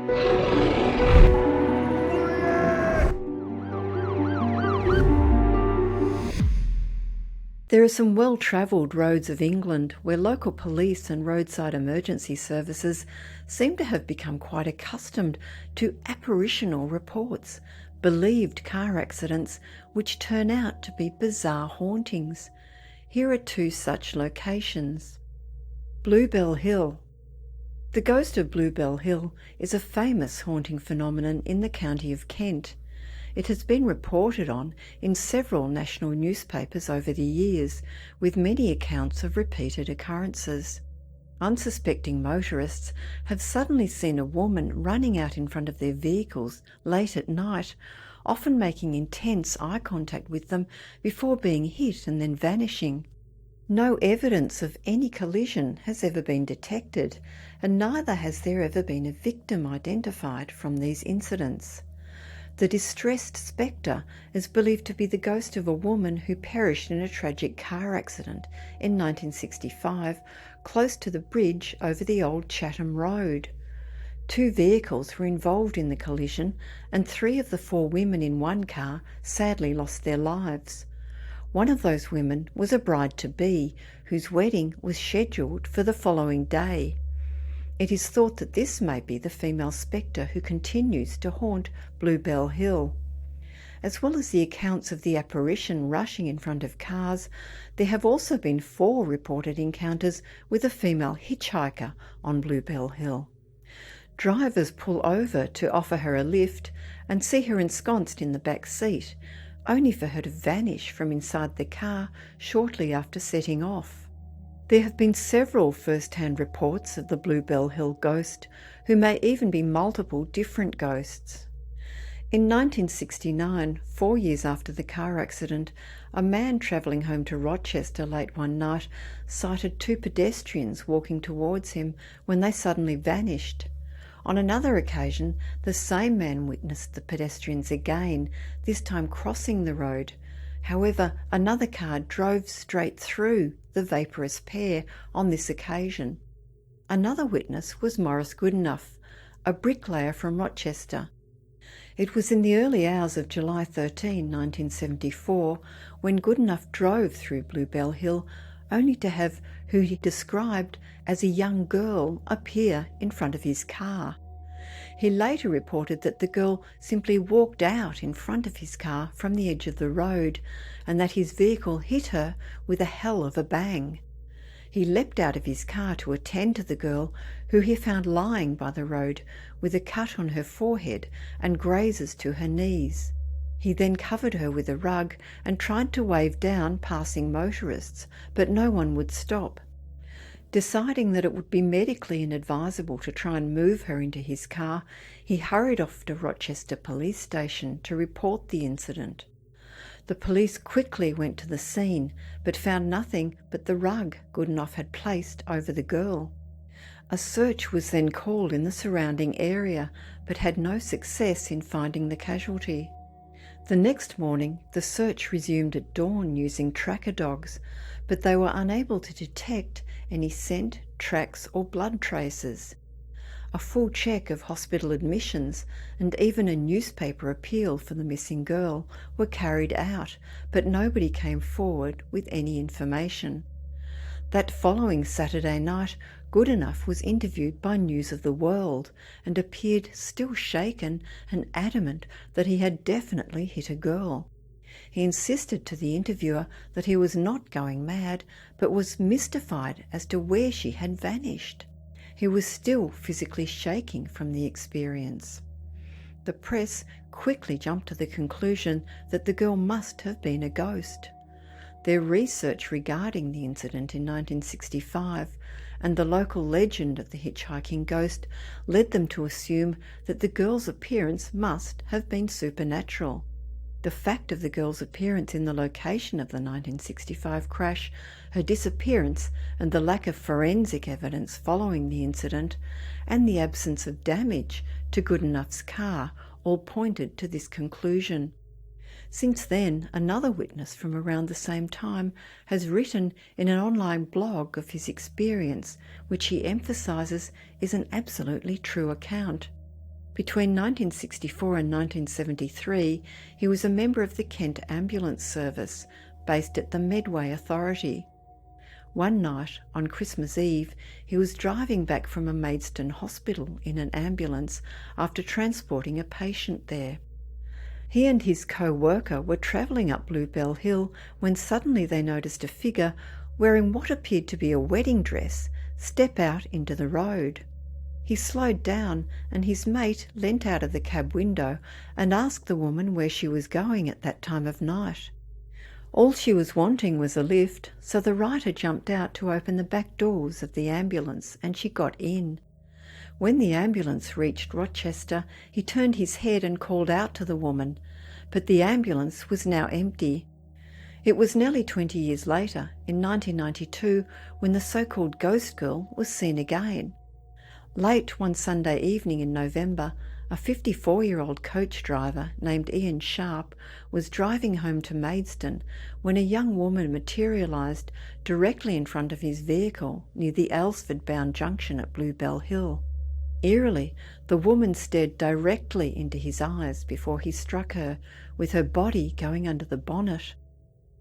There are some well-travelled roads of England where local police and roadside emergency services seem to have become quite accustomed to apparitional reports, believed car accidents which turn out to be bizarre hauntings. Here are two such locations. Bluebell Hill. The ghost of Bluebell Hill is a famous haunting phenomenon in the county of Kent. It has been reported on in several national newspapers over the years, with many accounts of repeated occurrences. Unsuspecting motorists have suddenly seen a woman running out in front of their vehicles late at night, often making intense eye contact with them before being hit and then vanishing. No evidence of any collision has ever been detected, and neither has there ever been a victim identified from these incidents. The distressed spectre is believed to be the ghost of a woman who perished in a tragic car accident in 1965 close to the bridge over the old Chatham Road. 2 vehicles were involved in the collision, and 3 of the 4 women in one car sadly lost their lives. One of those women was a bride-to-be whose wedding was scheduled for the following day. It is thought that this may be the female spectre who continues to haunt Bluebell Hill. As well as the accounts of the apparition rushing in front of cars, there have also been 4 reported encounters with a female hitchhiker on Bluebell Hill. Drivers pull over to offer her a lift and see her ensconced in the back seat, only for her to vanish from inside the car shortly after setting off. There have been several first-hand reports of the Bluebell Hill ghost, who may even be multiple different ghosts. In 1969, 4 years after the car accident, a man travelling home to Rochester late one night sighted 2 pedestrians walking towards him when they suddenly vanished. On another occasion, the same man witnessed the pedestrians again, this time crossing the road. However, another car drove straight through the vaporous pair on this occasion. Another witness was Maurice Goodenough, a bricklayer from Rochester. It was in the early hours of July 13, 1974, when Goodenough drove through Bluebell Hill, only to have who he described as a young girl appear in front of his car. He later reported that the girl simply walked out in front of his car from the edge of the road, and that his vehicle hit her with a hell of a bang. He leapt out of his car to attend to the girl, who he found lying by the road with a cut on her forehead and grazes to her knees. He then covered her with a rug and tried to wave down passing motorists, but no one would stop. Deciding that it would be medically inadvisable to try and move her into his car, he hurried off to Rochester Police Station to report the incident. The police quickly went to the scene, but found nothing but the rug Goodenough had placed over the girl. A search was then called in the surrounding area, but had no success in finding the casualty. The next morning, the search resumed at dawn using tracker dogs, but they were unable to detect any scent, tracks or blood traces. A full check of hospital admissions and even a newspaper appeal for the missing girl were carried out, but nobody came forward with any information. That following Saturday night, Goodenough was interviewed by News of the World and appeared still shaken and adamant that he had definitely hit a girl. He insisted to the interviewer that he was not going mad, but was mystified as to where she had vanished. He was still physically shaking from the experience. The press quickly jumped to the conclusion that the girl must have been a ghost. Their research regarding the incident in 1965 and the local legend of the hitchhiking ghost led them to assume that the girl's appearance must have been supernatural. The fact of the girl's appearance in the location of the 1965 crash, her disappearance and the lack of forensic evidence following the incident, and the absence of damage to Goodenough's car all pointed to this conclusion. Since then, another witness from around the same time has written in an online blog of his experience, which he emphasises is an absolutely true account. Between 1964 and 1973, he was a member of the Kent Ambulance Service, based at the Medway Authority. One night, on Christmas Eve, he was driving back from a Maidstone hospital in an ambulance after transporting a patient there. He and his co-worker were travelling up Bluebell Hill when suddenly they noticed a figure wearing what appeared to be a wedding dress step out into the road. He slowed down and his mate leant out of the cab window and asked the woman where she was going at that time of night. All she was wanting was a lift, so the writer jumped out to open the back doors of the ambulance and she got in. When the ambulance reached Rochester, he turned his head and called out to the woman, but the ambulance was now empty. It was nearly 20 years later, in 1992, when the so-called ghost girl was seen again. Late one Sunday evening in November, a 54-year-old coach driver named Ian Sharp was driving home to Maidstone when a young woman materialised directly in front of his vehicle near the Aylesford-bound junction at Bluebell Hill. Eerily, the woman stared directly into his eyes before he struck her, with her body going under the bonnet.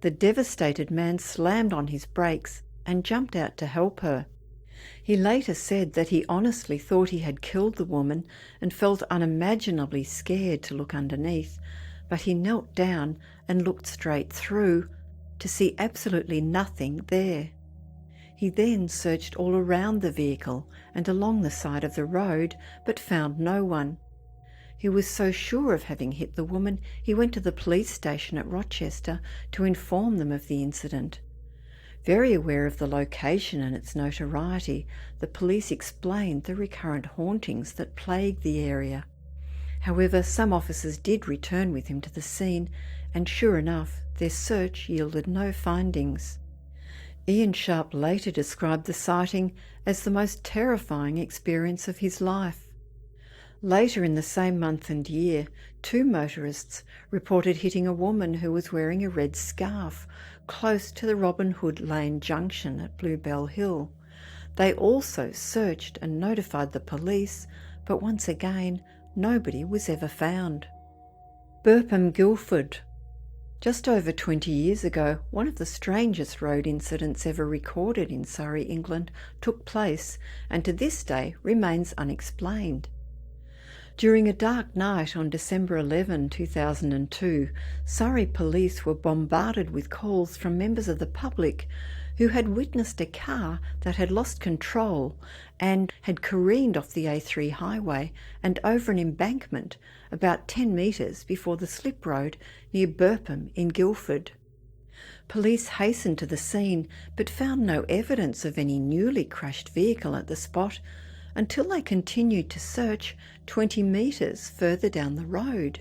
The devastated man slammed on his brakes and jumped out to help her. He later said that he honestly thought he had killed the woman and felt unimaginably scared to look underneath, but he knelt down and looked straight through to see absolutely nothing there. He then searched all around the vehicle and along the side of the road, but found no one. He was so sure of having hit the woman, he went to the police station at Rochester to inform them of the incident. Very aware of the location and its notoriety, the police explained the recurrent hauntings that plagued the area. However, some officers did return with him to the scene, and sure enough, their search yielded no findings. Ian Sharp later described the sighting as the most terrifying experience of his life. Later in the same month and year, 2 motorists reported hitting a woman who was wearing a red scarf close to the Robin Hood Lane junction at Bluebell Hill. They also searched and notified the police, but once again, nobody was ever found. Burpham, Guildford. Just over 20 years ago, one of the strangest road incidents ever recorded in Surrey, England, took place and to this day remains unexplained. During a dark night on December 11, 2002, Surrey police were bombarded with calls from members of the public who had witnessed a car that had lost control and had careened off the A3 highway and over an embankment about 10 metres before the slip road near Burpham in Guildford. Police hastened to the scene but found no evidence of any newly crashed vehicle at the spot until they continued to search 20 metres further down the road.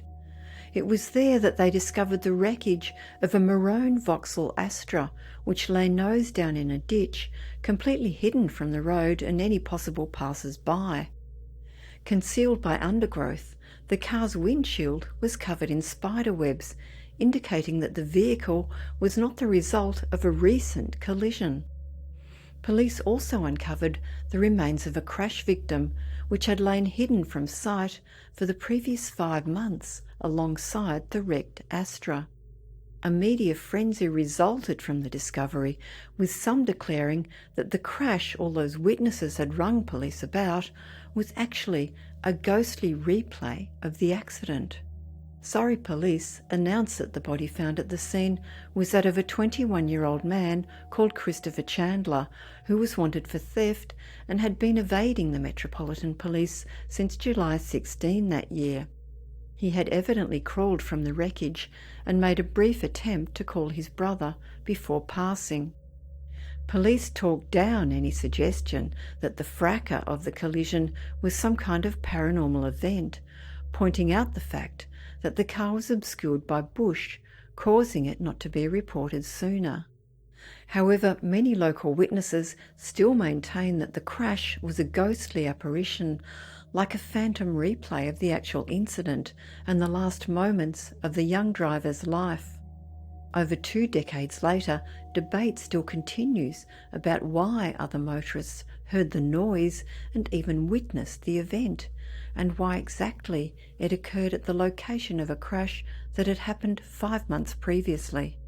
It was there that they discovered the wreckage of a maroon Vauxhall Astra, which lay nose down in a ditch, completely hidden from the road and any possible passers-by. Concealed by undergrowth, the car's windshield was covered in spider webs, indicating that the vehicle was not the result of a recent collision. Police also uncovered the remains of a crash victim, which had lain hidden from sight for the previous 5 months alongside the wrecked Astra. A media frenzy resulted from the discovery, with some declaring that the crash all those witnesses had rung police about was actually a ghostly replay of the accident. Surrey police announced that the body found at the scene was that of a 21-year-old man called Christopher Chandler, who was wanted for theft and had been evading the Metropolitan Police since July 16 that year. He had evidently crawled from the wreckage and made a brief attempt to call his brother before passing. Police talked down any suggestion that the fracas of the collision was some kind of paranormal event, pointing out the fact that the car was obscured by bush, causing it not to be reported sooner. However, many local witnesses still maintain that the crash was a ghostly apparition, like a phantom replay of the actual incident and the last moments of the young driver's life. Over 2 decades later, debate still continues about why other motorists heard the noise, and even witnessed the event, and why exactly it occurred at the location of a crash that had happened 5 months previously.